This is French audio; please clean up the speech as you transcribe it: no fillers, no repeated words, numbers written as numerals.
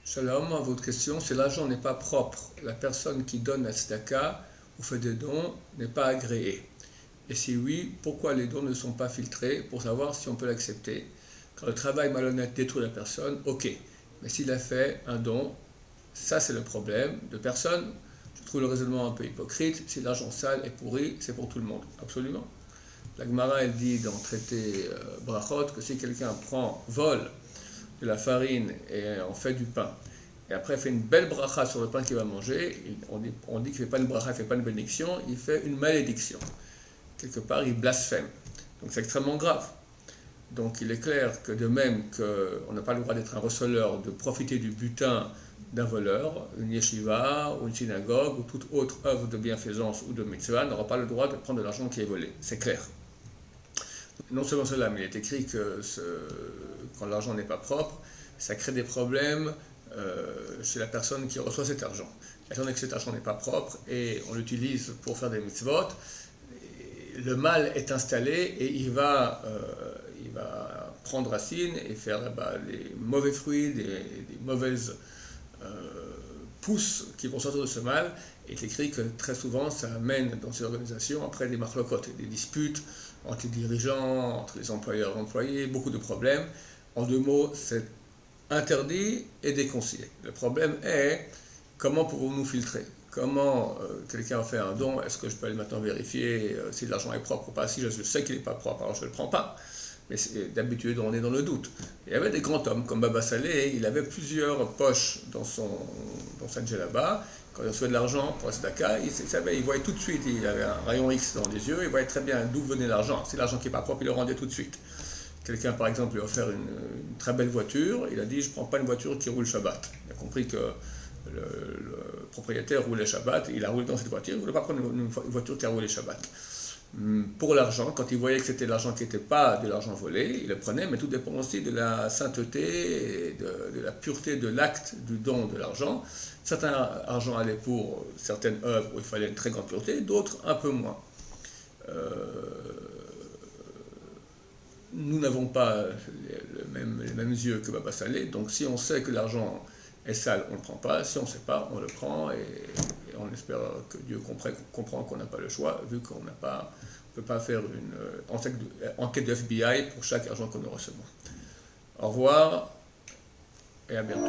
Shalom, votre question, c'est l'argent n'est pas propre. La personne qui donne la tzedaka ou fait des dons n'est pas agréée. Et si oui, pourquoi les dons ne sont pas filtrés pour savoir si on peut l'accepter? Quand le travail malhonnête détruit la personne, ok. Mais s'il a fait un don, ça c'est le problème de personne. Je trouve le raisonnement un peu hypocrite. Si l'argent sale est pourri, c'est pour tout le monde. Absolument. La Gemara, elle dit dans le traité Brachot que si quelqu'un vole de la farine et en fait du pain, et après fait une belle bracha sur le pain qu'il va manger, on dit qu'il ne fait pas une bracha, il ne fait pas une bénédiction, il fait une malédiction. Quelque part, il blasphème. Donc c'est extrêmement grave. Donc il est clair que de même qu'on n'a pas le droit d'être un receleur, de profiter du butin d'un voleur, une yeshiva ou une synagogue ou toute autre œuvre de bienfaisance ou de mitzvah n'aura pas le droit de prendre de l'argent qui est volé. C'est clair. Non seulement cela, mais il est écrit que quand l'argent n'est pas propre, ça crée des problèmes chez la personne qui reçoit cet argent. Étant donné que cet argent n'est pas propre et on l'utilise pour faire des mitzvot, le mal est installé et il va prendre racine et faire les mauvais fruits, des mauvaises pousses qui vont sortir de ce mal. Et il est écrit que très souvent ça amène dans ces organisations après des marlocotes, des disputes entre les dirigeants, entre les employeurs et employés, beaucoup de problèmes. En deux mots, c'est interdit et déconseillé. Le problème est comment pouvons-nous filtrer? Comment quelqu'un fait un don, est-ce que je peux aller maintenant vérifier si l'argent est propre ou pas? Si je sais qu'il n'est pas propre, alors je ne le prends pas. Mais d'habitude, on est dans le doute. Il y avait des grands hommes comme Baba Saleh, il avait plusieurs poches dans sa djellaba. Quand il recevait de l'argent pour la tzedaka, il voyait tout de suite, il avait un rayon X dans les yeux, il voyait très bien d'où venait l'argent. Si l'argent qui n'est pas propre, il le rendait tout de suite. Quelqu'un, par exemple, lui a offert une très belle voiture, il a dit « je ne prends pas une voiture qui roule Shabbat ». Il a compris que le propriétaire roulait Shabbat, il a roulé dans cette voiture, il ne voulait pas prendre une voiture qui a roulé Shabbat. Pour l'argent, quand il voyait que c'était l'argent qui n'était pas de l'argent volé, il le prenait, mais tout dépend aussi de la sainteté et de la pureté de l'acte du don de l'argent. Certains argent allaient pour certaines œuvres où il fallait une très grande pureté, d'autres un peu moins. Nous n'avons pas les mêmes yeux que Baba Saleh, donc si on sait que l'argent est sale, on ne le prend pas, si on ne sait pas, on le prend, et on espère que Dieu comprend qu'on n'a pas le choix, vu qu'on ne peut pas faire une enquête de FBI pour chaque argent que nous recevons. Au revoir, et à bientôt.